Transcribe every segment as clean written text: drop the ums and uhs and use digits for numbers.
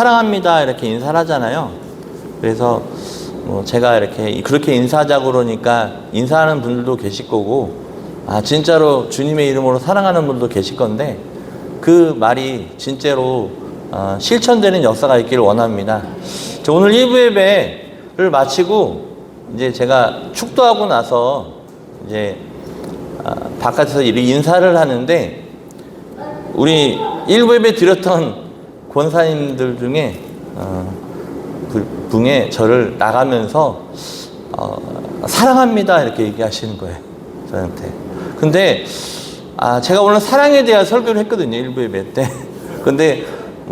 사랑합니다 이렇게 인사를 하잖아요. 그래서 제가 이렇게 그렇게 인사하자고 그러니까 인사하는 분들도 계실 거고, 진짜로 주님의 이름으로 사랑하는 분도 계실 건데, 그 말이 진짜로 실천되는 역사가 있기를 원합니다. 오늘 1부 예배를 마치고 이제 제가 축도하고 나서 이제 바깥에서 인사를 하는데, 우리 1부 예배 드렸던 권사님들 중에 분에 저를 나가면서 사랑합니다 이렇게 얘기하시는 거예요, 저한테. 근데 제가 오늘 사랑에 대한 설교를 했거든요, 1부 예배 때. 근데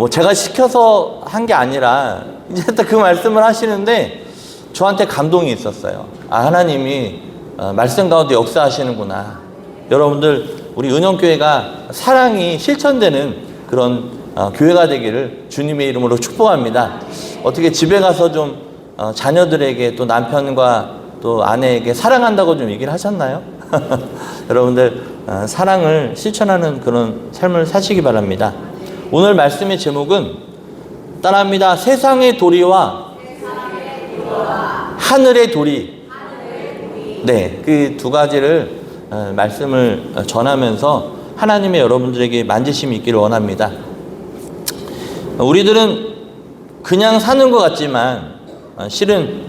제가 시켜서 한 게 아니라 이제 딱 그 말씀을 하시는데 저한테 감동이 있었어요. 하나님이 말씀 가운데 역사하시는구나. 여러분들, 우리 은영교회가 사랑이 실천되는 그런 교회가 되기를 주님의 이름으로 축복합니다. 어떻게 집에 가서 좀 자녀들에게, 또 남편과 또 아내에게 사랑한다고 좀 얘기를 하셨나요? 여러분들, 사랑을 실천하는 그런 삶을 사시기 바랍니다. 오늘 말씀의 제목은 따라합니다. 세상의 도리와 하늘의 도리. 네, 그 두 가지를 말씀을 전하면서 하나님의 여러분들에게 만지심이 있기를 원합니다. 우리들은 그냥 사는 것 같지만 실은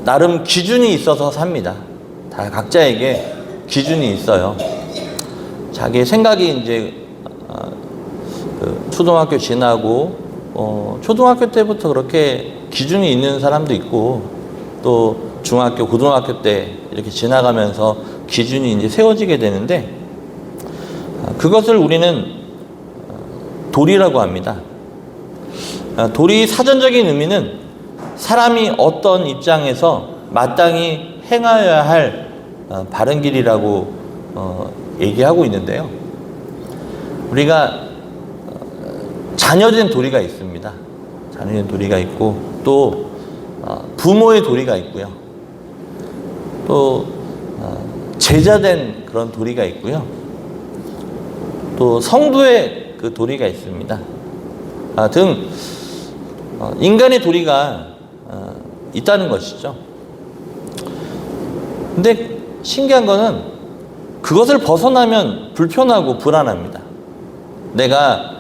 나름 기준이 있어서 삽니다. 다 각자에게 기준이 있어요. 자기 생각이 이제 초등학교 지나고 초등학교 때부터 그렇게 기준이 있는 사람도 있고, 또 중학교, 고등학교 때 이렇게 지나가면서 기준이 이제 세워지게 되는데, 그것을 우리는 도리라고 합니다. 도리의 사전적인 의미는 사람이 어떤 입장에서 마땅히 행하여야 할 바른 길이라고 얘기하고 있는데요. 우리가 자녀된 도리가 있습니다. 자녀된 도리가 있고, 또 부모의 도리가 있고요. 또 제자된 그런 도리가 있고요. 또 성도의 그 도리가 있습니다. 등 인간의 도리가 있다는 것이죠. 근데 신기한 거는 그것을 벗어나면 불편하고 불안합니다. 내가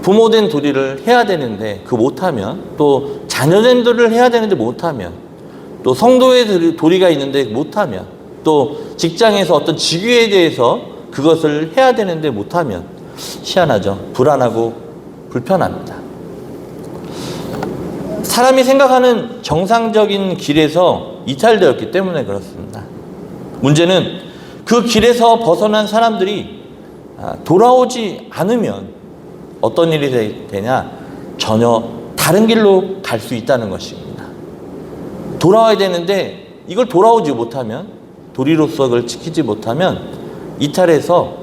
부모된 도리를 해야 되는데 그 못하면, 또 자녀된 도리를 해야 되는데 못하면, 또 성도의 도리가 있는데 못하면, 또 직장에서 어떤 직위에 대해서 그것을 해야 되는데 못하면 희한하죠. 불안하고 불편합니다. 사람이 생각하는 정상적인 길에서 이탈되었기 때문에 그렇습니다. 문제는 그 길에서 벗어난 사람들이 돌아오지 않으면 어떤 일이 되냐? 전혀 다른 길로 갈 수 있다는 것입니다. 돌아와야 되는데 이걸 돌아오지 못하면, 도리로서 그걸 지키지 못하면 이탈해서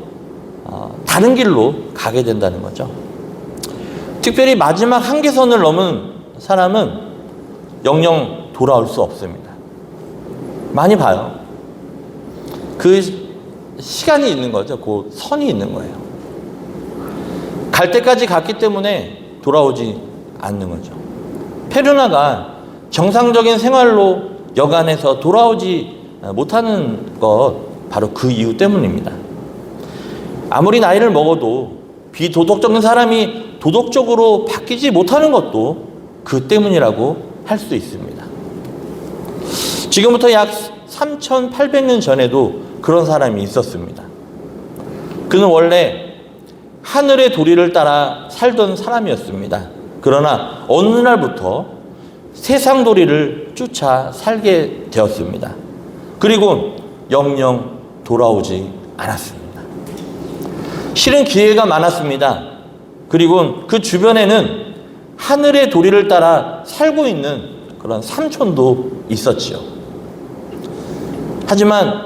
다른 길로 가게 된다는 거죠. 특별히 마지막 한계선을 넘은 사람은 영영 돌아올 수 없습니다. 많이 봐요. 그 시간이 있는 거죠. 그 선이 있는 거예요. 갈 때까지 갔기 때문에 돌아오지 않는 거죠. 페르나가 정상적인 생활로 여간해서 돌아오지 못하는 것, 바로 그 이유 때문입니다. 아무리 나이를 먹어도 비도덕적인 사람이 도덕적으로 바뀌지 못하는 것도 그 때문이라고 할 수 있습니다. 지금부터 약 3,800년 전에도 그런 사람이 있었습니다. 그는 원래 하늘의 도리를 따라 살던 사람이었습니다. 그러나 어느 날부터 세상 도리를 쫓아 살게 되었습니다. 그리고 영영 돌아오지 않았습니다. 실은 기회가 많았습니다. 그리고 그 주변에는 하늘의 도리를 따라 살고 있는 그런 삼촌도 있었지요. 하지만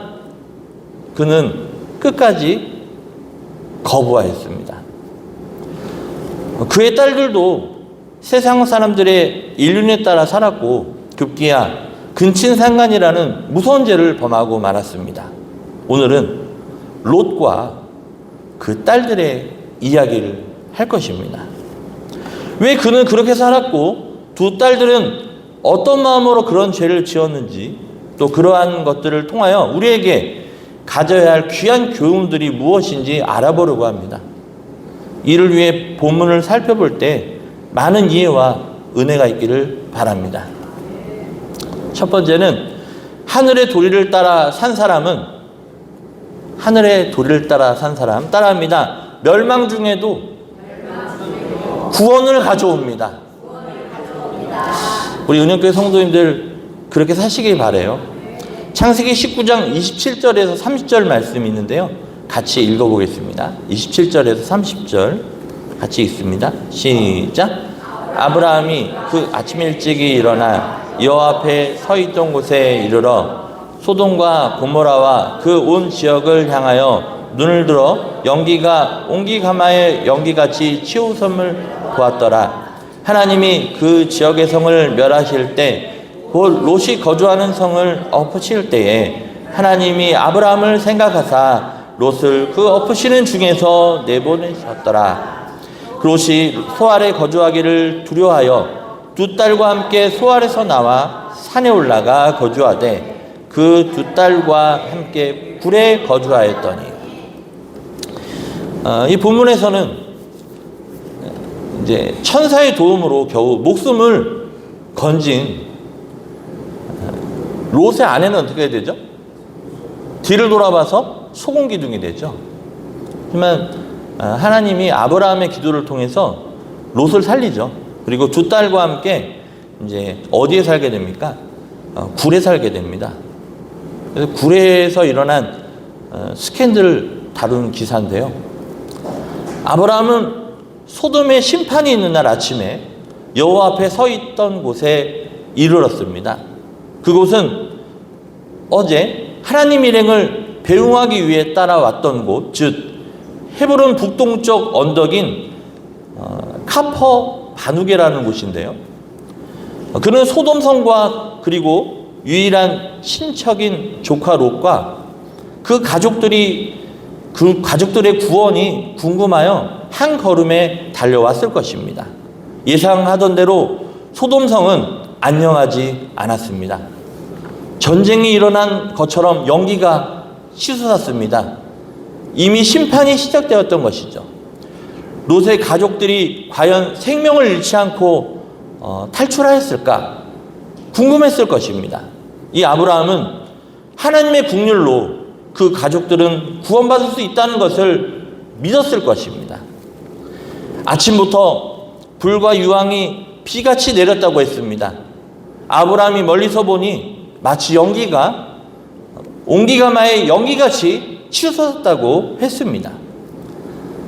그는 끝까지 거부하였습니다. 그의 딸들도 세상 사람들의 인륜에 따라 살았고, 급기야 근친상간이라는 무서운 죄를 범하고 말았습니다. 오늘은 롯과 그 딸들의 이야기를 할 것입니다. 왜 그는 그렇게 살았고 두 딸들은 어떤 마음으로 그런 죄를 지었는지, 또 그러한 것들을 통하여 우리에게 가져야 할 귀한 교훈들이 무엇인지 알아보려고 합니다. 이를 위해 본문을 살펴볼 때 많은 이해와 은혜가 있기를 바랍니다. 첫 번째는 하늘의 도리를 따라 산 사람은, 하늘의 도리를 따라 산 사람, 따라합니다. 멸망 중에도 구원을 가져옵니다. 우리 은영교회 성도님들 그렇게 사시길 바라요. 창세기 19장 27절에서 30절 말씀이 있는데요. 같이 읽어보겠습니다. 27절에서 30절 같이 읽습니다. 시작. 아브라함이 그 아침 일찍이 일어나 여호와 앞에 서 있던 곳에 이르러 소돔과 고모라와 그 온 지역을 향하여 눈을 들어 연기가 옹기가마의 연기같이 치우섬을 보았더라. 하나님이 그 지역의 성을 멸하실 때 곧 롯이 거주하는 성을 엎으실 때에 하나님이 아브라함을 생각하사 롯을 그 엎으시는 중에서 내보내셨더라. 롯이 소알에 거주하기를 두려워하여 두 딸과 함께 소알에서 나와 산에 올라가 거주하되 그 두 딸과 함께 굴에 거주하였더니. 이 본문에서는 이제 천사의 도움으로 겨우 목숨을 건진 롯의 아내는 어떻게 되죠? 뒤를 돌아봐서 소금기둥이 되죠. 하지만 하나님이 아브라함의 기도를 통해서 롯을 살리죠. 그리고 두 딸과 함께 이제 어디에 살게 됩니까? 굴에 살게 됩니다. 그래서 굴에서 일어난 스캔들을 다룬 기사인데요. 아브라함은 소돔의 심판이 있는 날 아침에 여호와 앞에 서 있던 곳에 이르렀습니다. 그곳은 어제 하나님 일행을 배웅하기 위해 따라왔던 곳, 즉 헤브론 북동쪽 언덕인 카퍼 바누게라는 곳인데요. 그는 소돔성과 그리고 유일한 친척인 조카 롯과 그 가족들의 구원이 궁금하여 한 걸음에 달려왔을 것입니다. 예상하던 대로 소돔성은 안녕하지 않았습니다. 전쟁이 일어난 것처럼 연기가 치솟았습니다. 이미 심판이 시작되었던 것이죠. 롯의 가족들이 과연 생명을 잃지 않고 탈출하였을까 궁금했을 것입니다. 이 아브라함은 하나님의 국률로 그 가족들은 구원받을 수 있다는 것을 믿었을 것입니다. 아침부터 불과 유황이 비같이 내렸다고 했습니다. 아브라함이 멀리서 보니 마치 연기가 옹기가마의 연기같이 치솟았다고 했습니다.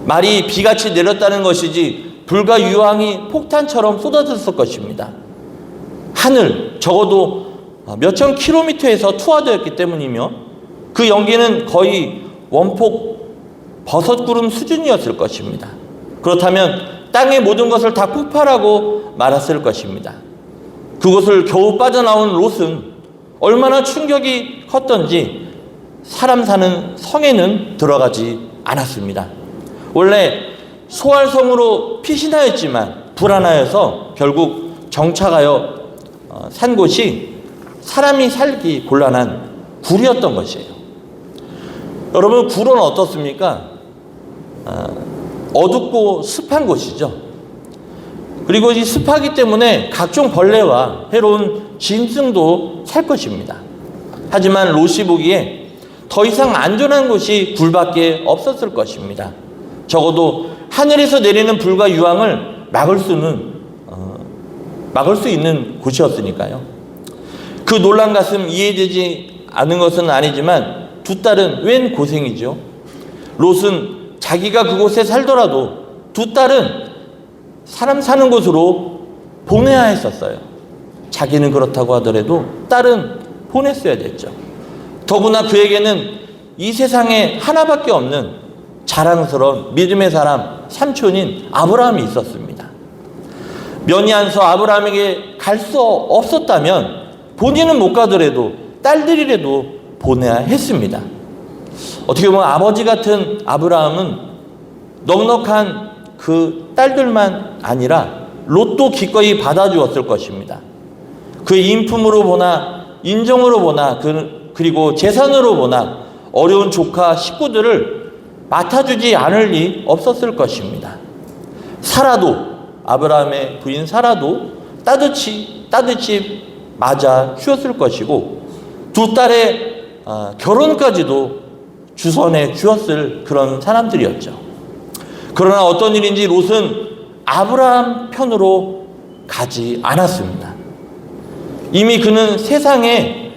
말이 비같이 내렸다는 것이지 불과 유황이 폭탄처럼 쏟아졌을 것입니다. 하늘, 적어도 몇천 킬로미터에서 투하되었기 때문이며 그 연기는 거의 원폭 버섯구름 수준이었을 것입니다. 그렇다면 땅의 모든 것을 다 폭발하고 말았을 것입니다. 그곳을 겨우 빠져나온 롯은 얼마나 충격이 컸던지 사람 사는 성에는 들어가지 않았습니다. 원래 소알성으로 피신하였지만 불안하여서 결국 정착하여 산 곳이 사람이 살기 곤란한 굴이었던 것이에요. 여러분, 굴은 어떻습니까? 어둡고 습한 곳이죠. 그리고 이 습하기 때문에 각종 벌레와 해로운 짐승도 살 것입니다. 하지만 롯이 보기에 더 이상 안전한 곳이 굴밖에 없었을 것입니다. 적어도 하늘에서 내리는 불과 유황을 막을 수 있는 곳이었으니까요. 그 놀란 가슴 이해되지 않은 것은 아니지만 두 딸은 웬 고생이죠. 롯은 자기가 그곳에 살더라도 두 딸은 사람 사는 곳으로 보내야 했었어요. 자기는 그렇다고 하더라도 딸은 보냈어야 됐죠. 더구나 그에게는 이 세상에 하나밖에 없는 자랑스러운 믿음의 사람, 삼촌인 아브라함이 있었습니다. 면이 안 서 아브라함에게 갈 수 없었다면 본인은 못 가더라도 딸들이라도 보내야 했습니다. 어떻게 보면 아버지 같은 아브라함은 넉넉한 그 딸들만 아니라 롯도 기꺼이 받아주었을 것입니다. 그의 인품으로 보나 인정으로 보나 그리고 재산으로 보나 어려운 조카 식구들을 맡아주지 않을 리 없었을 것입니다. 사라도, 아브라함의 부인 사라도 따뜻이 맞아 주었을 것이고 두 딸의 결혼까지도 주선해 주었을 그런 사람들이었죠. 그러나 어떤 일인지 롯은 아브라함 편으로 가지 않았습니다. 이미 그는 세상에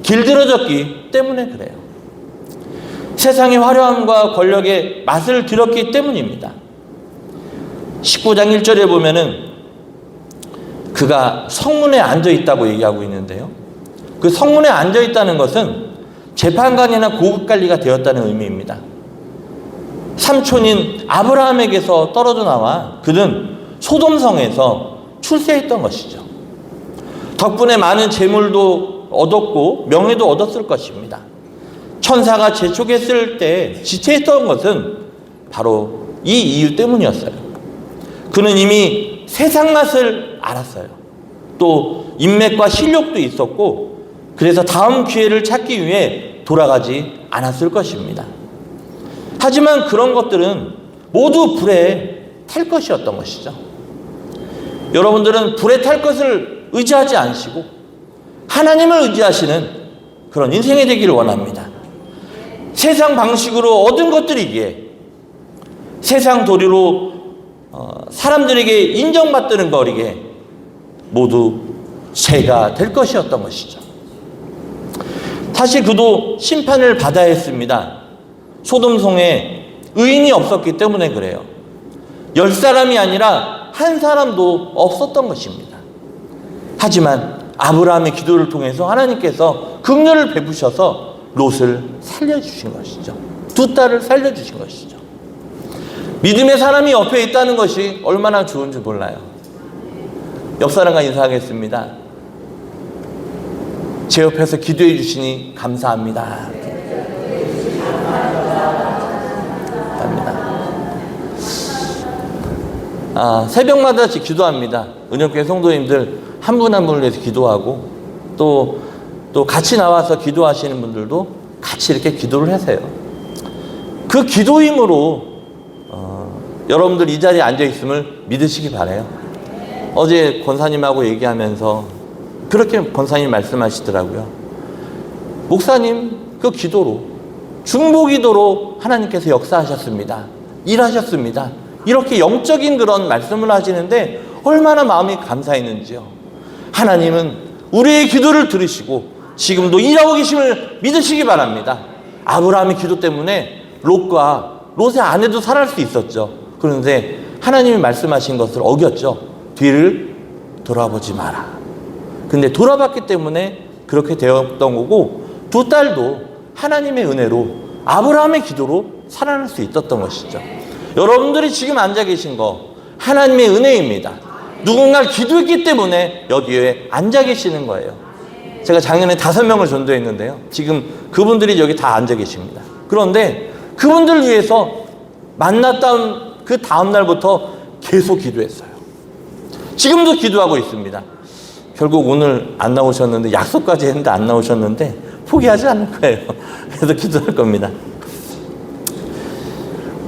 길들여졌기 때문에 그래요. 세상의 화려함과 권력에 맛을 들였기 때문입니다. 19장 1절에 보면은 그가 성문에 앉아 있다고 얘기하고 있는데요. 그 성문에 앉아 있다는 것은 재판관이나 고급관리가 되었다는 의미입니다. 삼촌인 아브라함에게서 떨어져 나와 그는 소돔성에서 출세했던 것이죠. 덕분에 많은 재물도 얻었고 명예도 얻었을 것입니다. 천사가 재촉했을 때 지체했던 것은 바로 이 이유 때문이었어요. 그는 이미 세상 맛을 알았어요. 또 인맥과 실력도 있었고 그래서 다음 기회를 찾기 위해 돌아가지 않았을 것입니다. 하지만 그런 것들은 모두 불에 탈 것이었던 것이죠. 여러분들은 불에 탈 것을 의지하지 않으시고 하나님을 의지하시는 그런 인생이 되기를 원합니다. 세상 방식으로 얻은 것들이기에 세상 도리로 사람들에게 인정받는 거리게 모두 죄가 될 것이었던 것이죠. 사실 그도 심판을 받아야 했습니다. 소돔성에 의인이 없었기 때문에 그래요. 10사람이 아니라 한 사람도 없었던 것입니다. 하지만 아브라함의 기도를 통해서 하나님께서 긍휼을 베푸셔서 롯을 살려주신 것이죠. 두 딸을 살려주신 것이죠. 믿음의 사람이 옆에 있다는 것이 얼마나 좋은지 몰라요. 옆 사람과 인사하겠습니다. 제 옆에서 기도해 주시니 감사합니다. 새벽마다 기도합니다. 은영교회 성도님들 한 분 한 분을 위해서 기도하고 또 같이 나와서 기도하시는 분들도 같이 이렇게 기도를 하세요. 그 기도 힘으로 여러분들 이 자리에 앉아 있음을 믿으시기 바라요. 어제 권사님하고 얘기하면서 그렇게 권사님 말씀하시더라고요. 목사님 그 기도로 중보기도로 하나님께서 역사하셨습니다. 일하셨습니다. 이렇게 영적인 그런 말씀을 하시는데 얼마나 마음이 감사했는지요. 하나님은 우리의 기도를 들으시고 지금도 일하고 계심을 믿으시기 바랍니다. 아브라함의 기도 때문에 롯의 아내도 살아날 수 있었죠. 그런데 하나님이 말씀하신 것을 어겼죠. 뒤를 돌아보지 마라. 근데 돌아봤기 때문에 그렇게 되었던 거고 두 딸도 하나님의 은혜로 아브라함의 기도로 살아날 수 있었던 것이죠. 여러분들이 지금 앉아 계신 거 하나님의 은혜입니다. 누군가를 기도했기 때문에 여기에 앉아 계시는 거예요. 제가 작년에 5명을 전도했는데요. 지금 그분들이 여기 다 앉아 계십니다. 그런데 그분들 위해서 만났던 그 다음 날부터 계속 기도했어요. 지금도 기도하고 있습니다. 결국 오늘 안 나오셨는데 약속까지 했는데 안 나오셨는데 포기하지 않을 거예요. 그래서 기도할 겁니다.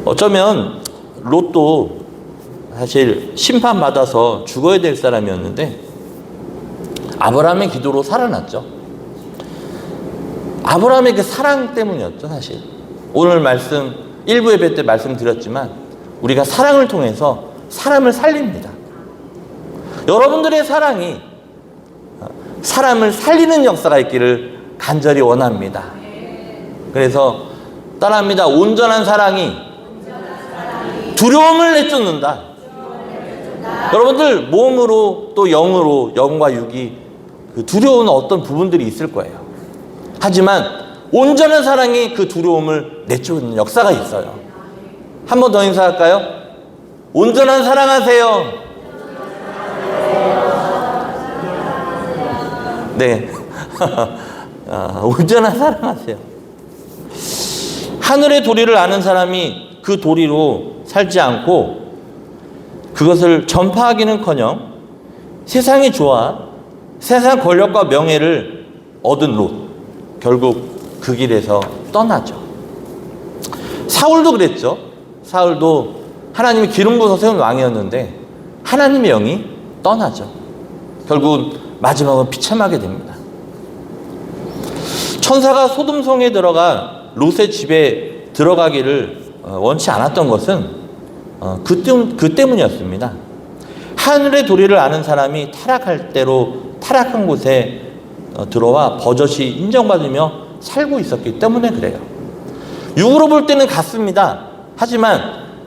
어쩌면 롯도 사실 심판받아서 죽어야 될 사람이었는데 아브라함의 기도로 살아났죠. 아브라함의 그 사랑 때문이었죠. 사실 오늘 말씀 일부 예배 때 말씀드렸지만 우리가 사랑을 통해서 사람을 살립니다. 여러분들의 사랑이 사람을 살리는 역사가 있기를 간절히 원합니다. 그래서 따라합니다. 온전한 사랑이 두려움을 내쫓는다. 여러분들 몸으로 또 영으로 영과 육이 그 두려운 어떤 부분들이 있을 거예요. 하지만 온전한 사랑이 그 두려움을 내쫓는 역사가 있어요. 한 번 더 인사할까요? 온전한 사랑하세요. 네. 온전한 사랑하세요. 하늘의 도리를 아는 사람이 그 도리로 살지 않고 그것을 전파하기는커녕 세상이 좋아 세상 권력과 명예를 얻은 롯, 결국 그 길에서 떠나죠. 사울도 그랬죠. 사울도 하나님이 기름 부어서 세운 왕이었는데 하나님의 영이 떠나죠. 결국은 마지막은 비참하게 됩니다. 천사가 소돔성에 들어가 롯의 집에 들어가기를 원치 않았던 것은 그 때문이었습니다. 하늘의 도리를 아는 사람이 타락할 대로 타락한 곳에 들어와 버젓이 인정받으며 살고 있었기 때문에 그래요. 육으로 볼 때는 같습니다. 하지만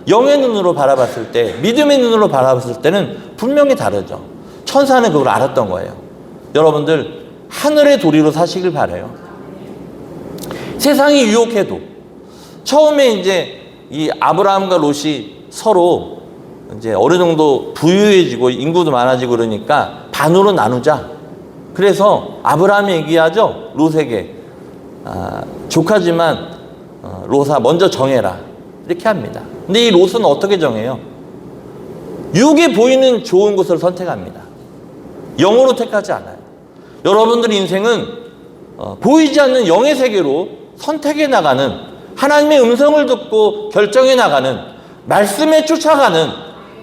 영의 눈으로 바라봤을 때, 믿음의 눈으로 바라봤을 때는 분명히 다르죠. 천사는 그걸 알았던 거예요. 여러분들 하늘의 도리로 사시길 바라요. 세상이 유혹해도 처음에 이제 이 아브라함과 롯이 서로 이제 어느 정도 부유해지고 인구도 많아지고 그러니까 반으로 나누자. 그래서 아브라함이 얘기하죠. 롯에게 조카지만 롯아 먼저 정해라. 이렇게 합니다. 근데 이 롯은 어떻게 정해요? 육에 보이는 좋은 것을 선택합니다. 영으로 택하지 않아요. 여러분들 인생은 보이지 않는 영의 세계로 선택해 나가는, 하나님의 음성을 듣고 결정해 나가는, 말씀에 쫓아가는,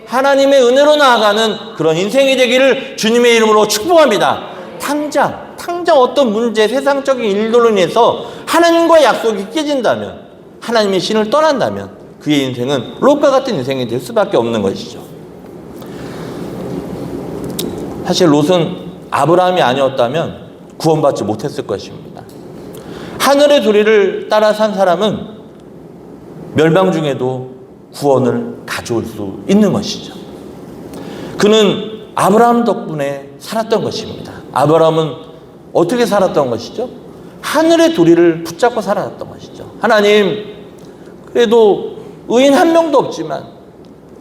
하나님의 은혜로 나아가는 그런 인생이 되기를 주님의 이름으로 축복합니다. 당장 어떤 문제, 세상적인 일들로 인해서 하나님과의 약속이 깨진다면, 하나님의 신을 떠난다면 그의 인생은 롯과 같은 인생이 될 수밖에 없는 것이죠. 사실 롯은 아브라함이 아니었다면 구원받지 못했을 것입니다. 하늘의 도리를 따라 산 사람은 멸망 중에도 구원을 가져올 수 있는 것이죠. 그는 아브라함 덕분에 살았던 것입니다. 아브라함은 어떻게 살았던 것이죠? 하늘의 도리를 붙잡고 살았던 것이죠. 하나님, 그래도 의인 한 명도 없지만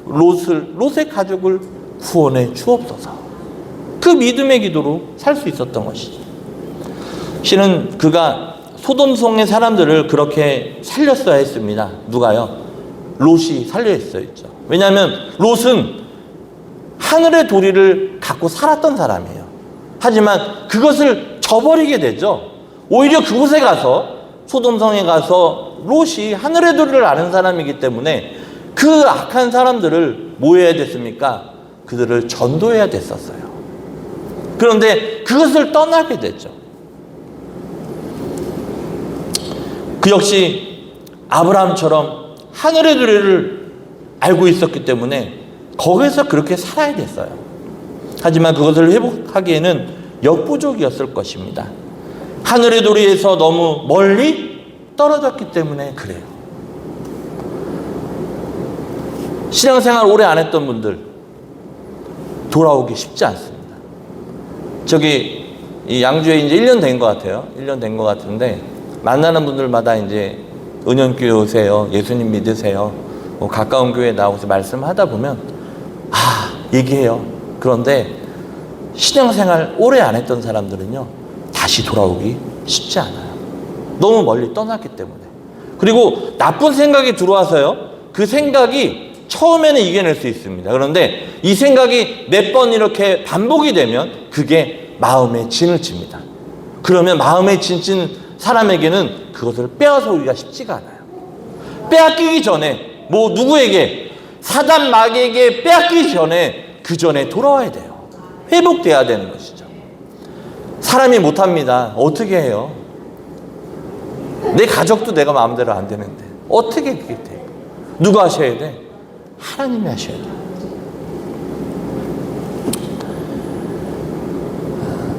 롯의 가족을 구원해 주옵소서. 그 믿음의 기도로 살 수 있었던 것이죠. 실은 그가 소돔성의 사람들을 그렇게 살렸어야 했습니다. 누가요? 롯이 살려야 했었죠. 왜냐하면 롯은 하늘의 도리를 갖고 살았던 사람이에요. 하지만 그것을 저버리게 되죠. 오히려 그곳에 가서, 소돔성에 가서 롯이 하늘의 도리를 아는 사람이기 때문에 그 악한 사람들을 뭐 해야 됐습니까? 그들을 전도해야 됐었어요. 그런데 그것을 떠나게 됐죠. 그 역시 아브라함처럼 하늘의 도리를 알고 있었기 때문에 거기서 그렇게 살아야 됐어요. 하지만 그것을 회복하기에는 역부족이었을 것입니다. 하늘의 도리에서 너무 멀리 떨어졌기 때문에 그래요. 신앙생활 오래 안 했던 분들 돌아오기 쉽지 않습니다. 저기 이 양주에 이제 1년 된 것 같아요. 1년 된 것 같은데 만나는 분들마다 이제 은연교회 오세요. 예수님 믿으세요. 뭐 가까운 교회에 나오서 말씀하다 보면 얘기해요. 그런데 신앙생활 오래 안 했던 사람들은요, 다시 돌아오기 쉽지 않아요. 너무 멀리 떠났기 때문에. 그리고 나쁜 생각이 들어와서요, 그 생각이 처음에는 이겨낼 수 있습니다. 그런데 이 생각이 몇 번 이렇게 반복이 되면 그게 마음에 진을 칩니다. 그러면 마음에 진진 사람에게는 그것을 빼앗아 오기가 쉽지가 않아요. 빼앗기기 전에, 누구에게, 사단 마귀에게 빼앗기기 전에 그 전에 돌아와야 돼요. 회복돼야 되는 것이죠. 사람이 못합니다. 어떻게 해요? 내 가족도 내가 마음대로 안 되는데 어떻게 그게 돼요? 누가 하셔야 돼? 하나님이 하셔야 돼요.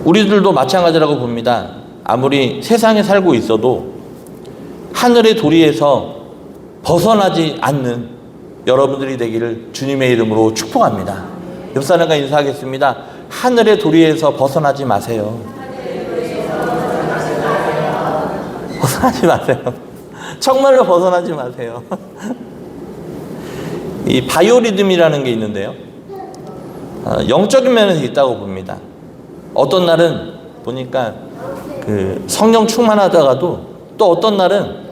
우리들도 마찬가지라고 봅니다. 아무리 세상에 살고 있어도 하늘의 도리에서 벗어나지 않는 여러분들이 되기를 주님의 이름으로 축복합니다. 옆 사람과 인사하겠습니다. 하늘의 도리에서 벗어나지 마세요. 벗어나지 마세요. 정말로 벗어나지 마세요. 이 바이오리듬이라는 게 있는데요, 영적인 면에서 있다고 봅니다. 어떤 날은 보니까 그 성령 충만하다가도 또 어떤 날은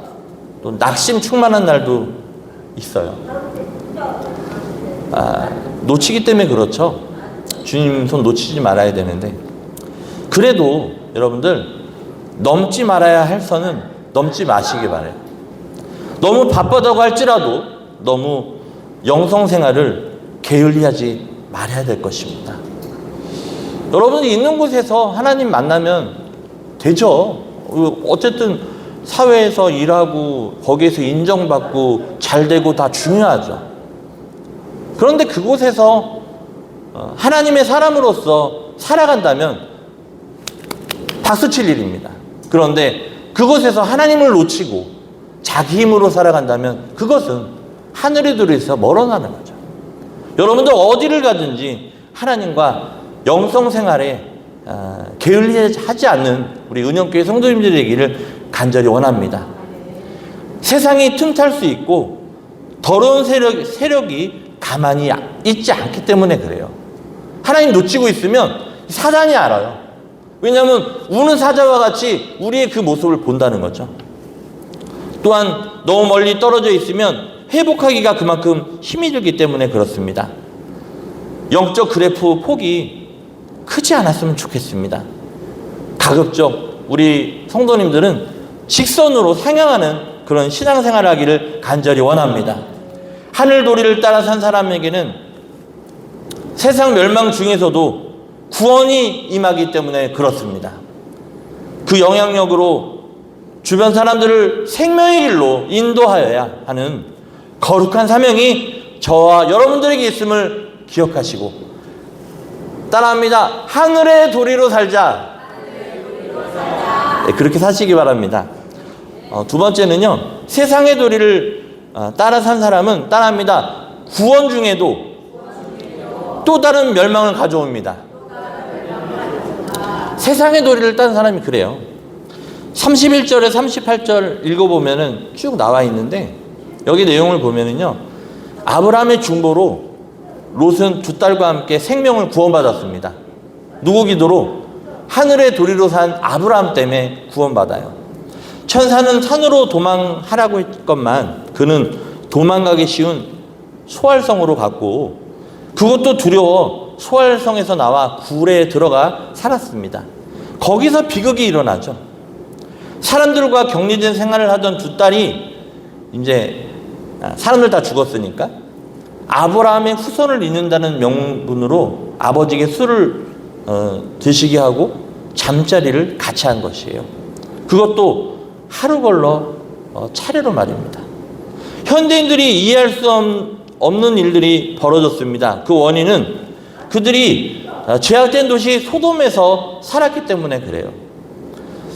또 낙심 충만한 날도 있어요. 놓치기 때문에 그렇죠. 주님 손 놓치지 말아야 되는데, 그래도 여러분들 넘지 말아야 할 선은 넘지 마시기 바래요. 너무 바쁘다고 할지라도 너무 영성생활을 게을리하지 말아야 될 것입니다. 여러분이 있는 곳에서 하나님 만나면 되죠. 어쨌든 사회에서 일하고 거기에서 인정받고 잘되고 다 중요하죠. 그런데 그곳에서 하나님의 사람으로서 살아간다면 박수칠 일입니다. 그런데 그곳에서 하나님을 놓치고 자기 힘으로 살아간다면 그것은 하늘의 도리에서 멀어나는 거죠. 여러분들 어디를 가든지 하나님과 영성생활에 게을리하지 않는 우리 은영교회 성도님들이 되기를 간절히 원합니다. 세상이 틈탈 수 있고 더러운 세력이 가만히 있지 않기 때문에 그래요. 하나님 놓치고 있으면 사단이 알아요. 왜냐하면 우는 사자와 같이 우리의 그 모습을 본다는 거죠. 또한 너무 멀리 떨어져 있으면 회복하기가 그만큼 힘이 들기 때문에 그렇습니다. 영적 그래프 폭이 크지 않았으면 좋겠습니다. 가급적 우리 성도님들은 직선으로 상향하는 그런 신앙생활을 하기를 간절히 원합니다. 하늘 도리를 따라 산 사람에게는 세상 멸망 중에서도 구원이 임하기 때문에 그렇습니다. 그 영향력으로 주변 사람들을 생명의 길로 인도하여야 하는 거룩한 사명이 저와 여러분들에게 있음을 기억하시고 따라합니다. 하늘의 도리로 살자. 네, 그렇게 사시기 바랍니다. 두 번째는요, 세상의 도리를 따라 산 사람은 따라합니다. 구원 중에도 또 다른 멸망을 가져옵니다. 세상의 도리를 딴 사람이 그래요. 31절에 38절 읽어보면은 쭉 나와 있는데, 여기 내용을 보면은요, 아브라함의 중보로 롯은 두 딸과 함께 생명을 구원받았습니다. 누구 기도로? 하늘의 도리로 산 아브라함 때문에 구원받아요. 천사는 산으로 도망하라고 했건만 그는 도망가기 쉬운 소활성으로 갔고, 그것도 두려워 소활성에서 나와 굴에 들어가 살았습니다. 거기서 비극이 일어나죠. 사람들과 격리된 생활을 하던 두 딸이 이제 사람들 다 죽었으니까 아브라함의 후손을 잇는다는 명분으로 아버지에게 술을 드시게 하고 잠자리를 같이 한 것이에요. 그것도 하루 걸러 차례로 말입니다. 현대인들이 이해할 수 없는 일들이 벌어졌습니다. 그 원인은 그들이 죄악된 도시 소돔에서 살았기 때문에 그래요.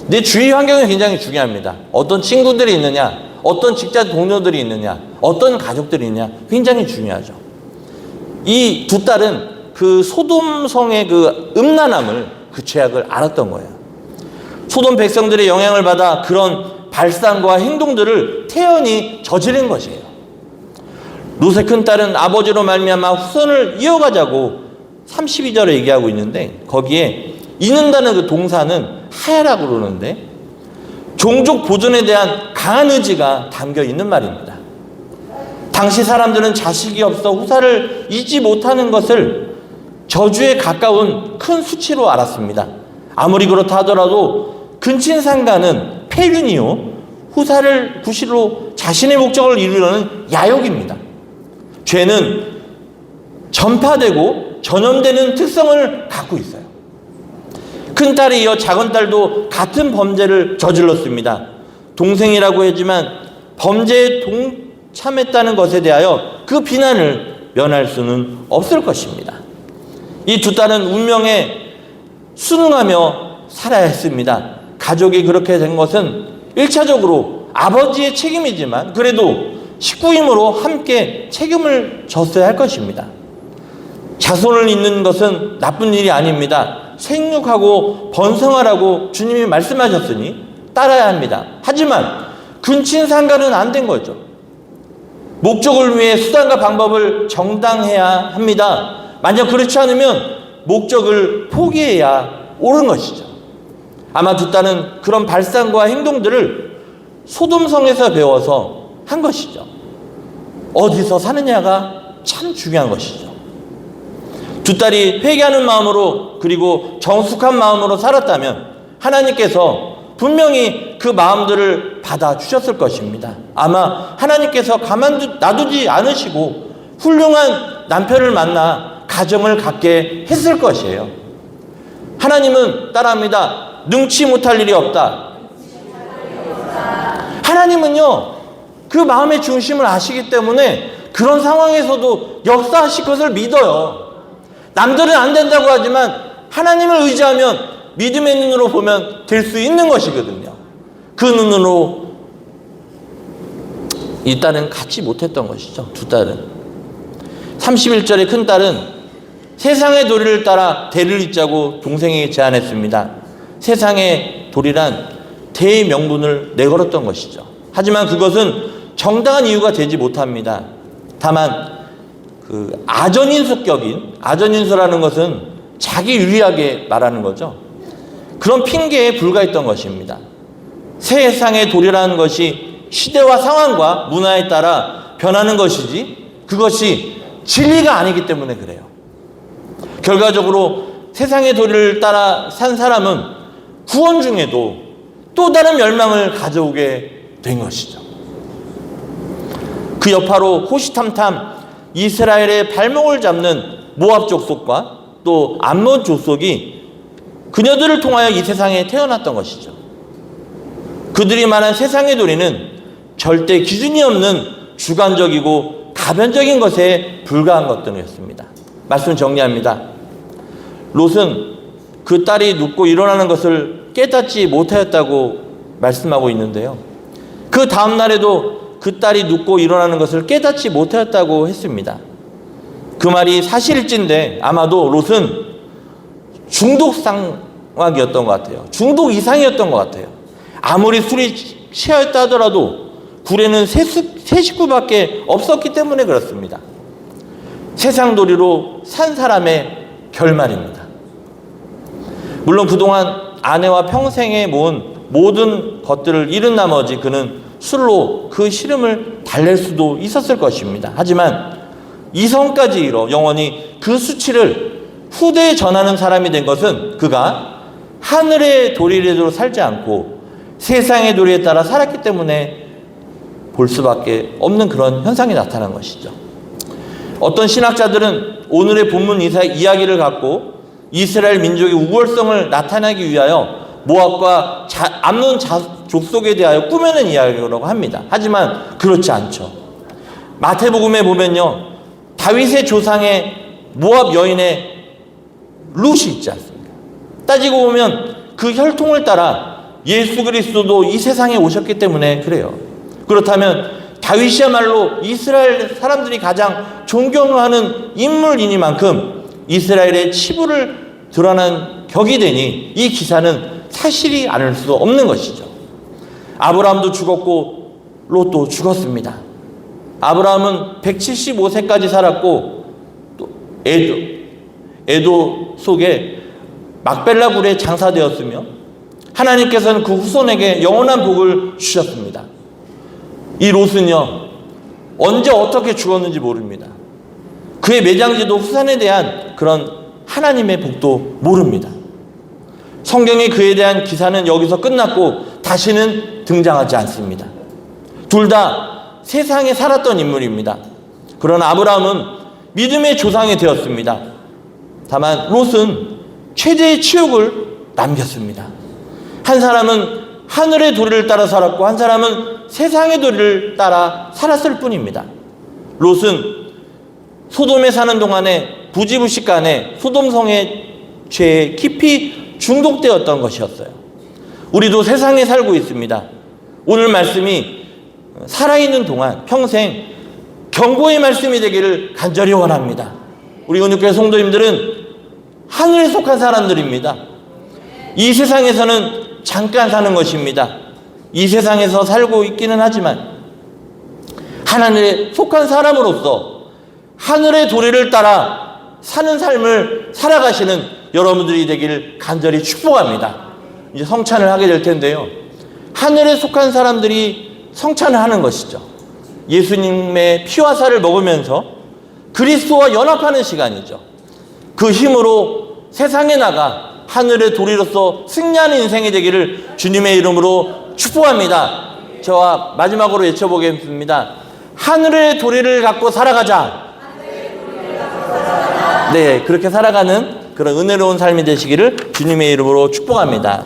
내 주위 환경이 굉장히 중요합니다. 어떤 친구들이 있느냐, 어떤 직장 동료들이 있느냐, 어떤 가족들이 있느냐, 굉장히 중요하죠. 이 두 딸은 그 소돔성의 그 음란함을, 그 죄악을 알았던 거예요. 소돔 백성들의 영향을 받아 그런 발상과 행동들을 태연히 저지른 것이에요. 롯의 큰딸은 아버지로 말미암아 후손을 이어가자고 32절에 얘기하고 있는데, 거기에 잇는다는 그 동사는 하야라고 그러는데 종족 보존에 대한 강한 의지가 담겨 있는 말입니다. 당시 사람들은 자식이 없어 후사를 잇지 못하는 것을 저주에 가까운 큰 수치로 알았습니다. 아무리 그렇다 하더라도 근친상간은 폐륜이요, 후사를 구실로 자신의 목적을 이루려는 야욕입니다. 죄는 전파되고 전염되는 특성을 갖고 있어요. 큰딸이 이어 작은딸도 같은 범죄를 저질렀습니다. 동생이라고 하지만 범죄에 동참했다는 것에 대하여 그 비난을 면할 수는 없을 것입니다. 이 두 딸은 운명에 순응하며 살아야 했습니다. 가족이 그렇게 된 것은 1차적으로 아버지의 책임이지만 그래도 식구임으로 함께 책임을 졌어야 할 것입니다. 자손을 잇는 것은 나쁜 일이 아닙니다. 생육하고 번성하라고 주님이 말씀하셨으니 따라야 합니다. 하지만 근친상간은 안 된 거죠. 목적을 위해 수단과 방법을 정당해야 합니다. 만약 그렇지 않으면 목적을 포기해야 옳은 것이죠. 아마 두 딸은 그런 발상과 행동들을 소돔성에서 배워서 한 것이죠. 어디서 사느냐가 참 중요한 것이죠. 두 딸이 회개하는 마음으로 그리고 정숙한 마음으로 살았다면 하나님께서 분명히 그 마음들을 받아주셨을 것입니다. 아마 하나님께서 놔두지 않으시고 훌륭한 남편을 만나 가정을 갖게 했을 것이에요. 하나님은 따라합니다. 능치 못할 일이 없다. 하나님은요, 그 마음의 중심을 아시기 때문에 그런 상황에서도 역사하실 것을 믿어요. 남들은 안 된다고 하지만 하나님을 의지하면 믿음의 눈으로 보면 될 수 있는 것이거든요. 그 눈으로 이 딸은 갖지 못했던 것이죠. 두 딸은. 31절에 큰 딸은 세상의 도리를 따라 대를 잇자고 동생에게 제안했습니다. 세상의 도리란 대의 명분을 내걸었던 것이죠. 하지만 그것은 정당한 이유가 되지 못합니다. 다만 그 아전인수라는 것은 자기 유리하게 말하는 거죠. 그런 핑계에 불과했던 것입니다. 세상의 도리라는 것이 시대와 상황과 문화에 따라 변하는 것이지 그것이 진리가 아니기 때문에 그래요. 결과적으로 세상의 도리를 따라 산 사람은 구원 중에도 또 다른 멸망을 가져오게 된 것이죠. 그 여파로 호시탐탐 이스라엘의 발목을 잡는 모압 족속과 또 암몬 족속이 그녀들을 통하여 이 세상에 태어났던 것이죠. 그들이 말한 세상의 도리는 절대 기준이 없는 주관적이고 가변적인 것에 불과한 것들이었습니다. 말씀 정리합니다. 롯은 그 딸이 눕고 일어나는 것을 깨닫지 못하였다고 말씀하고 있는데요. 그 다음 날에도 그 딸이 눕고 일어나는 것을 깨닫지 못하였다고 했습니다. 그 말이 사실일진데 아마도 롯은 중독 상황이었던 것 같아요. 중독 이상이었던 것 같아요. 아무리 술이 취하였다 하더라도 굴에는 세 식구밖에 없었기 때문에 그렇습니다. 세상 도리로 산 사람의 결말입니다. 물론 그동안 아내와 평생에 모은 모든 것들을 잃은 나머지 그는 술로 그 시름을 달랠 수도 있었을 것입니다. 하지만 이성까지 이뤄 영원히 그 수치를 후대에 전하는 사람이 된 것은 그가 하늘의 도리대로 살지 않고 세상의 도리에 따라 살았기 때문에 볼 수밖에 없는 그런 현상이 나타난 것이죠. 어떤 신학자들은 오늘의 본문 이야기를 갖고 이스라엘 민족의 우월성을 나타내기 위하여 모압과 암몬 족속에 대하여 꾸며낸 이야기라고 합니다. 하지만 그렇지 않죠. 마태복음에 보면요, 다윗의 조상의 모압 여인의 룻이 있지 않습니까? 따지고 보면 그 혈통을 따라 예수 그리스도도 이 세상에 오셨기 때문에 그래요. 그렇다면 다윗이야말로 이스라엘 사람들이 가장 존경하는 인물이니만큼 이스라엘의 치부를 드러난 격이 되니 이 기사는 사실이 아닐 수 없는 것이죠. 아브라함도 죽었고 롯도 죽었습니다. 아브라함은 175세까지 살았고 또 에도 속에 막벨라 굴에 장사되었으며 하나님께서는 그 후손에게 영원한 복을 주셨습니다. 이 롯은요, 언제 어떻게 죽었는지 모릅니다. 그의 매장지도 후산에 대한 그런 하나님의 복도 모릅니다. 성경의 그에 대한 기사는 여기서 끝났고 다시는 등장하지 않습니다. 둘 다 세상에 살았던 인물입니다. 그러나 아브라함은 믿음의 조상이 되었습니다. 다만 롯은 최대의 치욕을 남겼습니다. 한 사람은 하늘의 도리를 따라 살았고 한 사람은 세상의 도리를 따라 살았을 뿐입니다. 롯은 소돔에 사는 동안에 부지불식간에 소돔성의 죄에 깊이 중독되었던 것이었어요. 우리도 세상에 살고 있습니다. 오늘 말씀이 살아있는 동안 평생 경고의 말씀이 되기를 간절히 원합니다. 우리 온유교회 성도님들은 하늘에 속한 사람들입니다. 이 세상에서는 잠깐 사는 것입니다. 이 세상에서 살고 있기는 하지만 하나님에 속한 사람으로서 하늘의 도리를 따라 사는 삶을 살아가시는 여러분들이 되기를 간절히 축복합니다. 이제 성찬을 하게 될 텐데요. 하늘에 속한 사람들이 성찬을 하는 것이죠. 예수님의 피와 살을 먹으면서 그리스도와 연합하는 시간이죠. 그 힘으로 세상에 나가 하늘의 도리로서 승리하는 인생이 되기를 주님의 이름으로 축복합니다. 저와 마지막으로 외쳐보겠습니다. 하늘의 도리를 갖고 살아가자. 네, 그렇게 살아가는 그런 은혜로운 삶이 되시기를 주님의 이름으로 축복합니다.